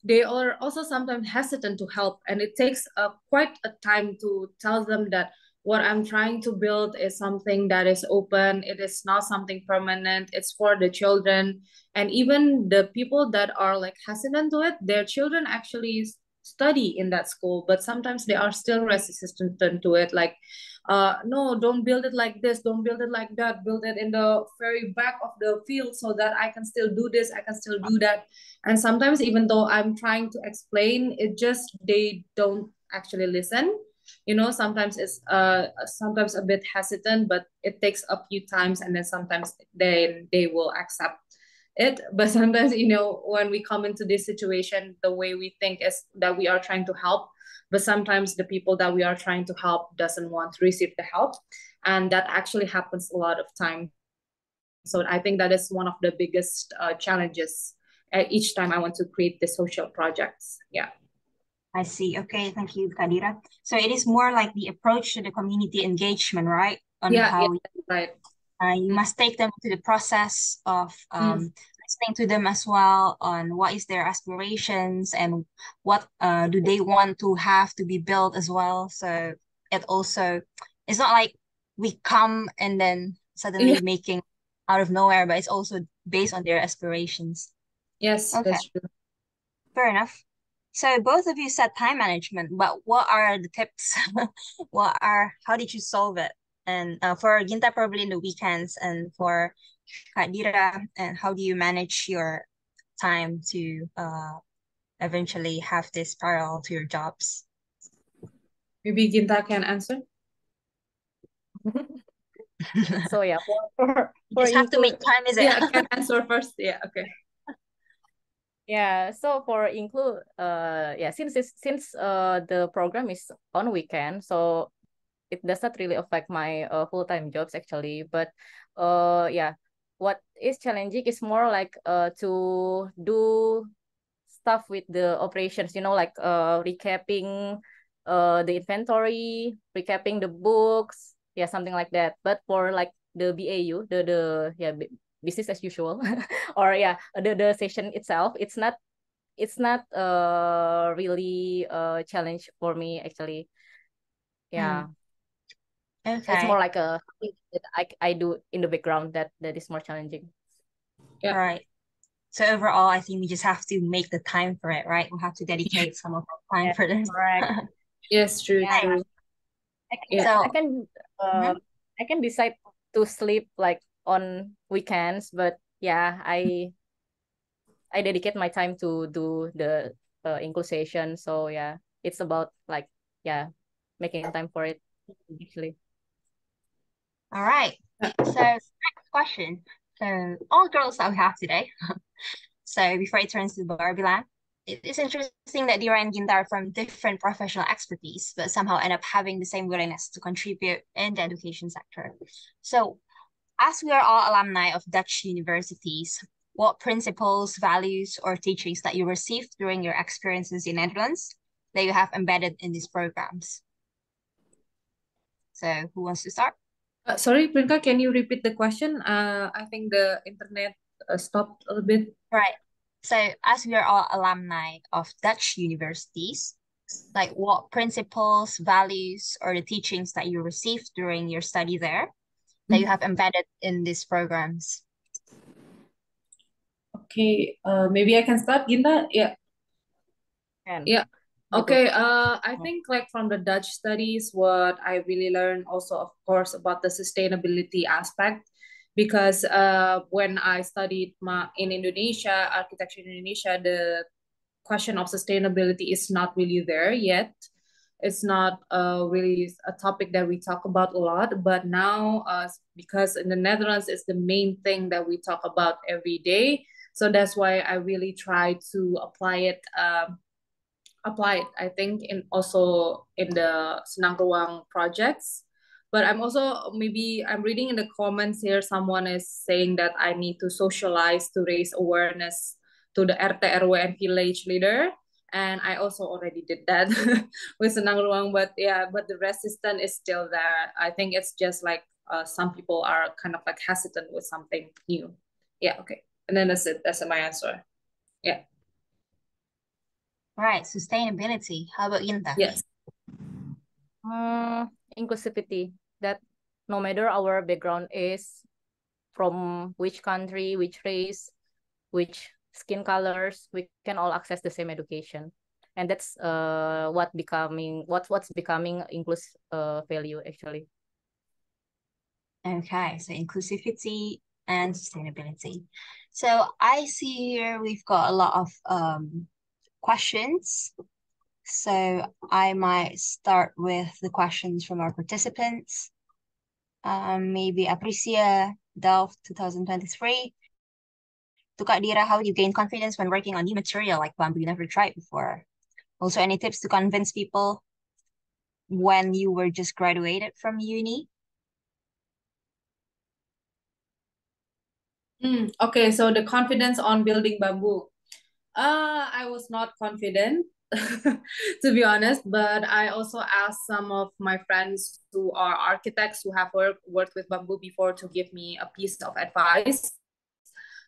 They are also sometimes hesitant to help, and it takes quite a time to tell them that what I'm trying to build is something that is open. It is not something permanent. It's for the children, and even the people that are like hesitant to it, their children actually study in that school, but sometimes they are still resistant to it. Like, no, don't build it like this. Don't build it like that. Build it in the very back of the field so that I can still do this. I can still do that. And sometimes even though I'm trying to explain, it just they don't actually listen. Sometimes it's sometimes a bit hesitant, but it takes a few times, and then sometimes they will accept it. But sometimes when we come into this situation, the way we think is that we are trying to help, but sometimes the people that we are trying to help doesn't want to receive the help, and that actually happens a lot of time. So I think that is one of the biggest challenges each time I want to create the social projects. Yeah. I see. Okay, thank you, Kadira. So it is more like the approach to the community engagement, right? On Yeah, how right. you must take them to the process of listening to them as well on what is their aspirations and what do they want to have to be built as well. So it also, it's not like we come and then suddenly Yeah. making out of nowhere, but it's also based on their aspirations. Yes, Okay, that's true. fair enough. So both of you said time management, but what are the tips? How did you solve it? And for Ginta, probably in the weekends, and for Kadira, and how do you manage your time to eventually have this parallel to your jobs? Maybe Ginta can answer. So yeah, You for just have to make include, time, is it? Yeah, I can answer first. Yeah, okay. yeah. So for include, yeah, since the program is on weekend, so it does not really affect my full-time jobs actually. But yeah, what is challenging is more like to do stuff with the operations, like recapping the inventory, recapping the books, yeah, something like that. But for like the BAU, the yeah, business as usual, or yeah, the session itself, it's not really a challenge for me actually. Yeah. So it's Okay, more like a thing that I do in the background that is more challenging. Yeah. right. So overall, I think we just have to make the time for it, right? We have to dedicate some of our time Yeah, for this. correct. Yes, true, Yeah. true. I Yeah. can, I So, can mhm. I can decide to sleep like on weekends, but yeah, I dedicate my time to do the inclusation. So yeah, it's about like yeah, making time for it actually. All right. So next question. So all girls that we have today. So before it turns to Barbie land, it is interesting that Dira and Ginta are from different professional expertise, but somehow end up having the same willingness to contribute in the education sector. So as we are all alumni of Dutch universities, what principles, values, or teachings that you received during your experiences in Netherlands that you have embedded in these programs? So who wants to start? Sorry, Priyanka, can you repeat the question? I think the internet stopped a little bit. Right. So as we are all alumni of Dutch universities, like what principles, values, or the teachings that you received during your study there that you have embedded in these programs? Okay, maybe I can start, Ginta. Yeah. And Yeah. go Okay. to I think like from the Dutch studies, what I really learned also, of course, about the sustainability aspect, because when I studied in Indonesia, architecture in Indonesia, the question of sustainability is not really there yet. It's not really a topic that we talk about a lot, but now because in the Netherlands, it's the main thing that we talk about every day. So that's why I really try to apply it, I think, in also in the Senang Ruang projects. But I'm reading in the comments here, someone is saying that I need to socialize to raise awareness to the RT, RW, and village leader. And I also already did that with Senang Ruang, but yeah, but the resistance is still there. I think it's just like some people are kind of like hesitant with something new. Yeah, okay. And then that's it. That's my answer. Yeah. Right, sustainability. How about Ginta? Yes. inclusivity, that no matter our background is, from which country, which race, which skin colors, we can all access the same education. And that's what's becoming inclusive value actually. Okay, so inclusivity and sustainability. So I see here we've got a lot of questions. So I might start with the questions from our participants. Maybe Apricia Delft 2023. To Kak Dira, how do you gain confidence when working on new material like bamboo you never tried before? Also, any tips to convince people when you were just graduated from uni? Okay, so the confidence on building bamboo. I was not confident, to be honest, but I also asked some of my friends who are architects who have worked with bamboo before to give me a piece of advice.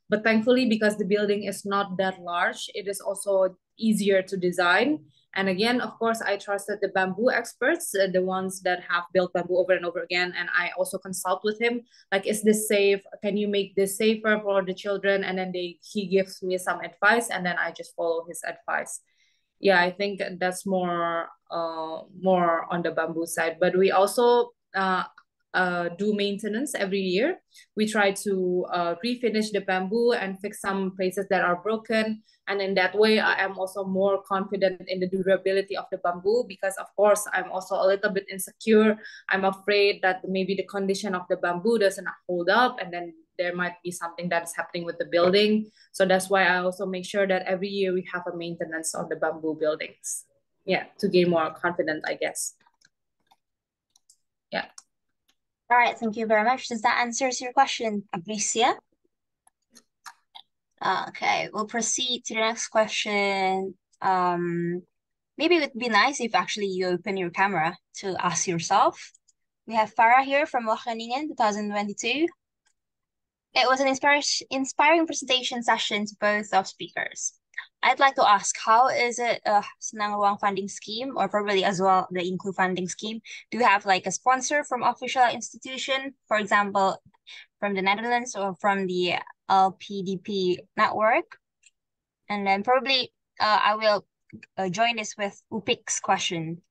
But thankfully, because the building is not that large, it is also easier to design. And again, of course, I trusted the bamboo experts, the ones that have built bamboo over and over again. And I also consult with him, like, is this safe? Can you make this safer for the children? And then he gives me some advice, and then I just follow his advice. Yeah, I think that's more on the bamboo side. But we also do maintenance every year. We try to refinish the bamboo and fix some places that are broken. And in that way, I am also more confident in the durability of the bamboo, because of course, I'm also a little bit insecure. I'm afraid that maybe the condition of the bamboo doesn't hold up, and then there might be something that is happening with the building. So that's why I also make sure that every year we have a maintenance on the bamboo buildings. Yeah, to gain more confidence, I guess. Yeah. All right, thank you very much. Does that answers your question, Abricia? Okay, we'll proceed to the next question. Maybe it would be nice if actually you open your camera to ask yourself. We have Farah here from Wageningen, 2022. It was an inspiring presentation session to both of speakers. I'd like to ask, how is it Senang Ruang funding scheme, or probably as well the Inklu funding scheme? Do you have like a sponsor from official institution, for example, from the Netherlands or from the LPDP network? And then probably I will join this with Upik's question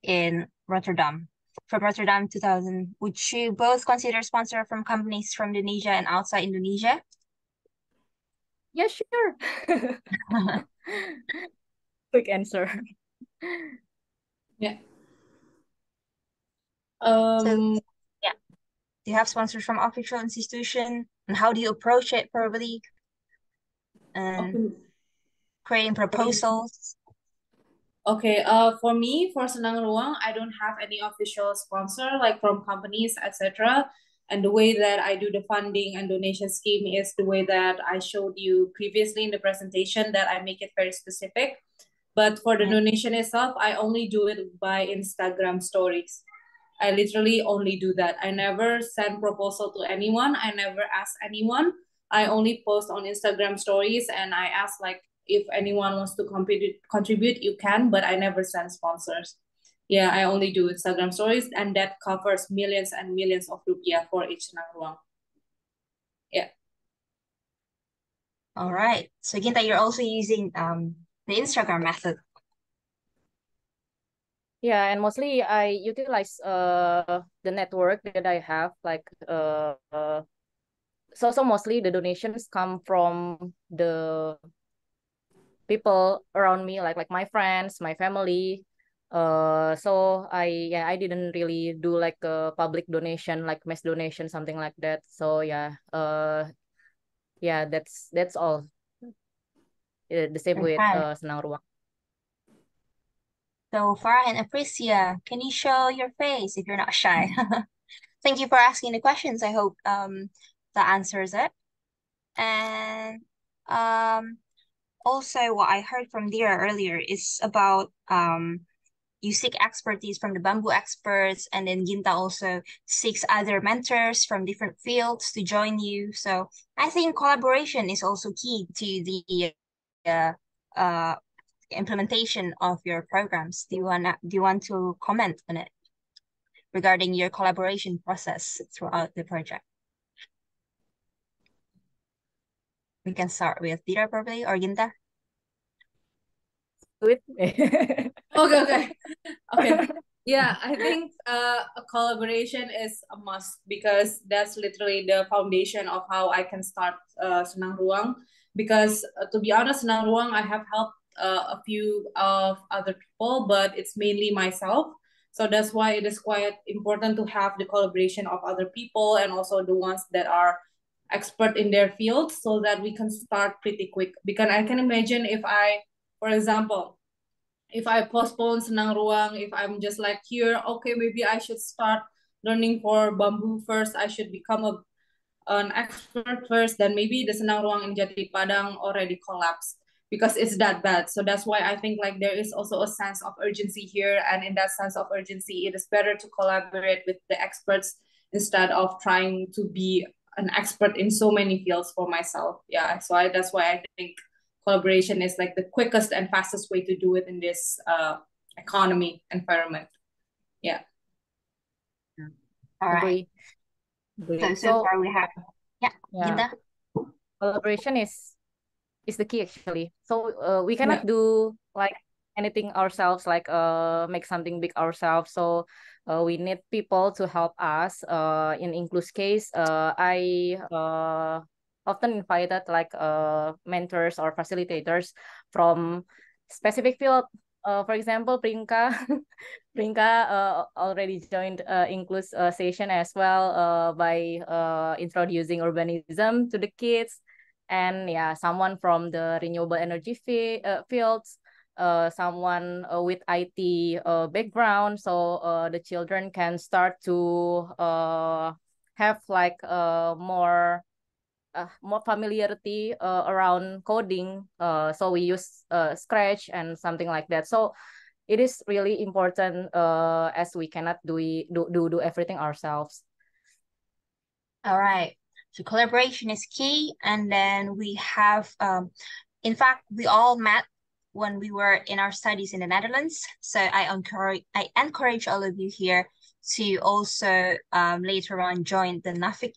in Rotterdam. From Rotterdam 2000, would you both consider sponsor from companies from Indonesia and outside Indonesia? Yeah, sure. Quick answer. Yeah. So yeah, do you have sponsors from official institution, and how do you approach it probably? And creating proposals. Okay, for me, for Senang Ruang, I don't have any official sponsor like from companies, etc. And the way that I do the funding and donation scheme is the way that I showed you previously in the presentation, that I make it very specific. But for the donation itself, I only do it by Instagram stories. I literally only do that. I never send proposal to anyone. I never ask anyone. I only post on Instagram stories, and I ask like, if anyone wants to contribute, you can, but I never send sponsors. Yeah, I only do Instagram stories, and that covers millions and millions of rupiah for each Senang Ruang. Yeah. All right. So Ginta, you're also using the Instagram method. Yeah, and mostly I utilize the network that I have, like so mostly the donations come from the people around me, like my friends, my family. So I didn't really do like a public donation, like mass donation, something like that. So yeah, that's all. The same with Okay. Senang Ruang. So Farah and Apricia, can you show your face if you're not shy? Thank you for asking the questions. I hope that answers it. And also what I heard from Dira earlier is about you seek expertise from the bamboo experts, and then Ginta also seeks other mentors from different fields to join you. So I think collaboration is also key to the uh, implementation of your programs. Do you want to comment on it regarding your collaboration process throughout the project? We can start with Dira probably, or Ginta. Do it. Okay. Yeah, I think a collaboration is a must, because that's literally the foundation of how I can start Senang Ruang. Because to be honest, Senang Ruang, I have helped a few of other people, but it's mainly myself. So that's why it is quite important to have the collaboration of other people, and also the ones that are expert in their field, so that we can start pretty quick. Because I can imagine if for example, if I postpone Senang Ruang, if I'm just like here, okay, maybe I should start learning for bamboo first. I should become an expert first, then maybe the Senang Ruang in Jati Padang already collapsed because it's that bad. So that's why I think like there is also a sense of urgency here, and in that sense of urgency, it is better to collaborate with the experts instead of trying to be an expert in so many fields for myself. Yeah, so that's why I think collaboration is like the quickest and fastest way to do it in this economy environment. Yeah. All right. Agree. So far we have, yeah, Ginta? Collaboration is the key actually. So we cannot do like anything ourselves, like make something big ourselves. So we need people to help us. In Inklu's case, I often invited like mentors or facilitators from specific field. For example, Prinka, already joined Inklu's session as well by introducing urbanism to the kids. And yeah, someone from the renewable energy fields, someone with IT background, so the children can start to have like more familiarity around coding. So we use Scratch and something like that. So it is really important as we cannot do everything ourselves. All right. So collaboration is key. And then we have, in fact, we all met when we were in our studies in the Netherlands. So I encourage all of you here to also later on join the NAFIC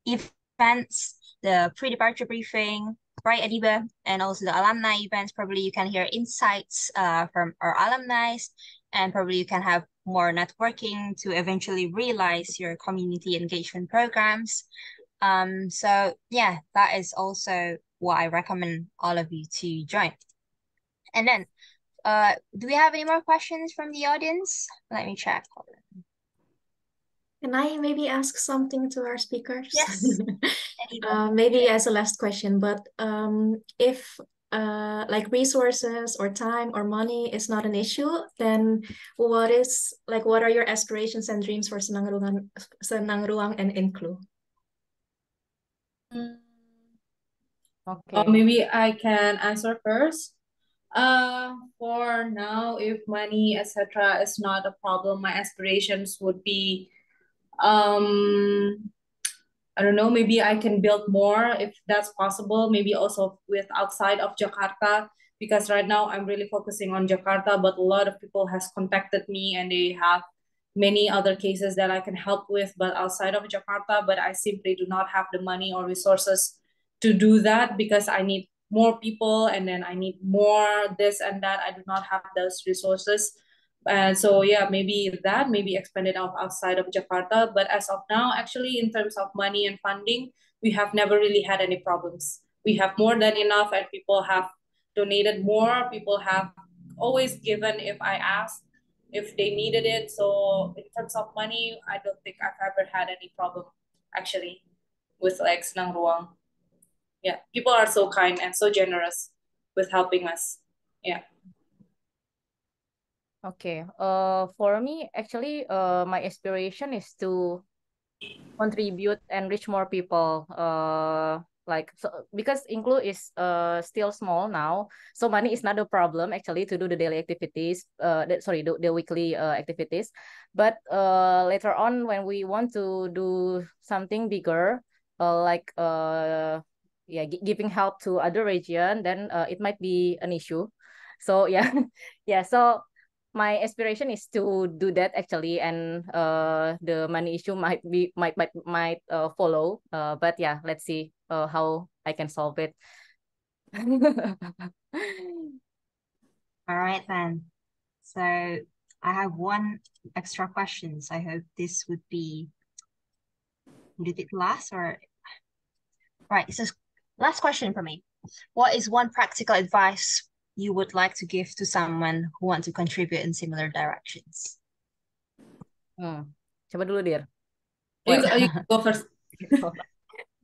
events, the pre-departure briefing, right, Adiba, and also the alumni events. Probably you can hear insights from our alumni, and probably you can have more networking to eventually realize your community engagement programs. So yeah, that is also what I recommend all of you to join. And then, do we have any more questions from the audience? Let me check. Can I maybe ask something to our speakers? Yes. Maybe as a last question, but if like resources or time or money is not an issue, then what are your aspirations and dreams for Senang Ruang and Inklu? Okay. Maybe I can answer first. For now, if money, etc., is not a problem, my aspirations would be, I don't know, maybe I can build more if that's possible. Maybe also with outside of Jakarta, because right now I'm really focusing on Jakarta, but a lot of people has contacted me and they have many other cases that I can help with, but outside of Jakarta, but I simply do not have the money or resources to do that because I need more people and then I need more this and that. I do not have those resources. And so yeah, maybe expand it outside of Jakarta. But as of now, actually, in terms of money and funding, we have never really had any problems. We have more than enough, and people have donated more. People have always given if I asked if they needed it. So in terms of money, I don't think I've ever had any problem actually with like Senang Ruang. Yeah, people are so kind and so generous with helping us. Yeah. Okay. For me, actually, my aspiration is to contribute and reach more people. Like so, because Inklu is still small now, so money is not a problem actually to do the daily activities. The weekly activities, but later on when we want to do something bigger, like yeah, giving help to other region, then it might be an issue. So yeah, yeah. So my aspiration is to do that actually, and the money issue might follow. But yeah, let's see how I can solve it. All right then. So I have one extra questions. I hope this would it last or right. So last question for me. What is one practical advice you would like to give to someone who want to contribute in similar directions? Coba dulu, Dir. You go first.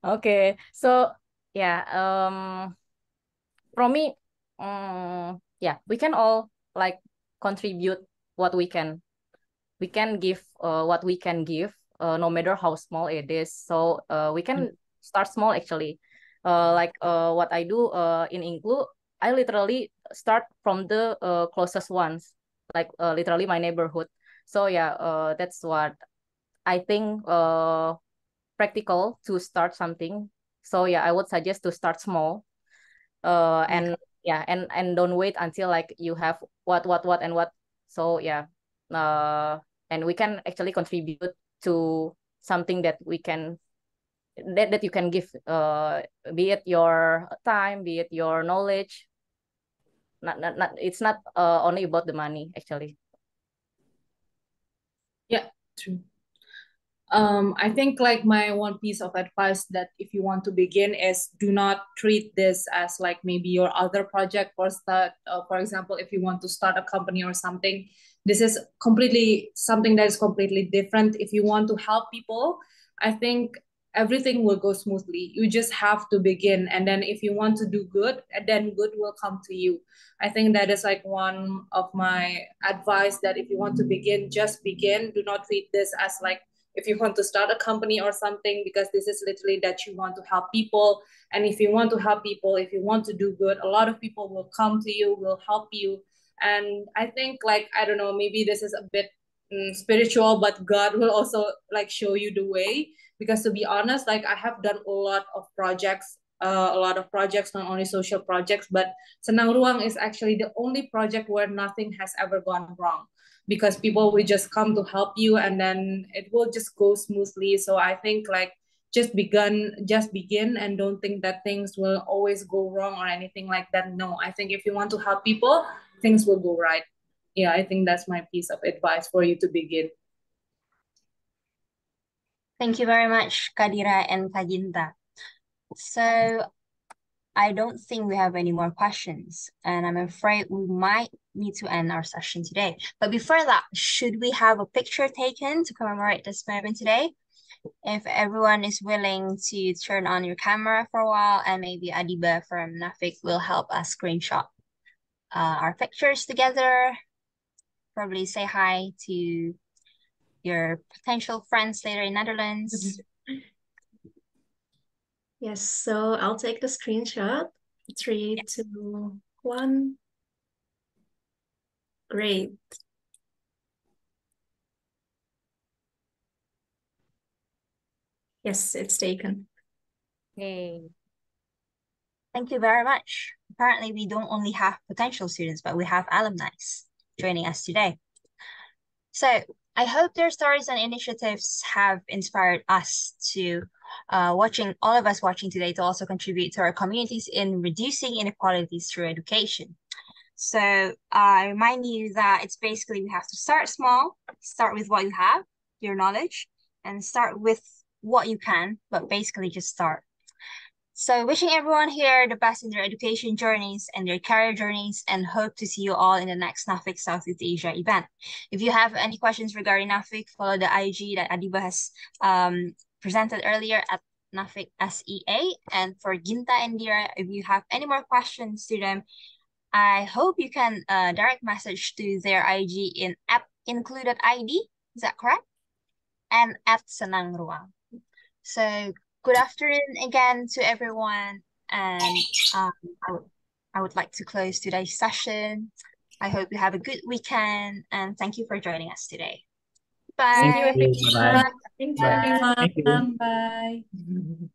Okay, so yeah, from me, yeah, we can all like contribute what we can. We can give what we can give, no matter how small it is. So we can start small actually. Like what I do in Inklu, I literally start from the closest ones, like literally my neighborhood. So yeah, that's what I think practical to start something. So yeah, I would suggest to start small. And yeah, and don't wait until like you have what and what. So yeah, and we can actually contribute to something that we can that you can give, be it your time, be it your knowledge. Not it's not only about the money actually. Yeah, true. I think like my one piece of advice that if you want to begin is do not treat this as like maybe your other project or start, for example, if you want to start a company or something, this is completely something that is completely different. If you want to help people, I think everything will go smoothly. You just have to begin. And then if you want to do good, and then good will come to you. I think that is like one of my advice that if you want to begin, just begin. Do not treat this as like if you want to start a company or something, because this is literally that you want to help people. And if you want to help people, if you want to do good, a lot of people will come to you, will help you. And I think like, I don't know, maybe this is a bit spiritual, but God will also like show you the way. Because to be honest, like I have done a lot of projects, not only social projects, but Senang Ruang is actually the only project where nothing has ever gone wrong, because people will just come to help you and then it will just go smoothly. So I think like just begin and don't think that things will always go wrong or anything like that. No, I think if you want to help people, things will go right. Yeah, I think that's my piece of advice for you to begin. Thank you very much, Kadira and Kajinta. So I don't think we have any more questions, and I'm afraid we might need to end our session today. But before that, should we have a picture taken to commemorate this moment today? If everyone is willing to turn on your camera for a while, and maybe Adiba from Nafik will help us screenshot our pictures together. Probably say hi to your potential friends later in Netherlands. Yes, so I'll take the screenshot. 3, 2, 1. Great. Yes, it's taken. Hey. Thank you very much. Apparently, we don't only have potential students, but we have alumni joining us today. So I hope their stories and initiatives have inspired us to all of us watching today to also contribute to our communities in reducing inequalities through education. So I remind you that it's basically we have to start small, start with what you have, your knowledge, and start with what you can, but basically just start. So wishing everyone here the best in their education journeys and their career journeys, and hope to see you all in the next NAFIC Southeast Asia event. If you have any questions regarding NAFIC, follow the IG that Adiba has presented earlier at NAFIC SEA. And for Ginta and Dira, if you have any more questions to them, I hope you can direct message to their IG in @included.id. Is that correct? And @Senang Ruang. So good afternoon again to everyone, and I would like to close today's session. I hope you have a good weekend, and thank you for joining us today. Bye. Thank you, everyone. Bye. Thank Bye. you. Thank you. Bye.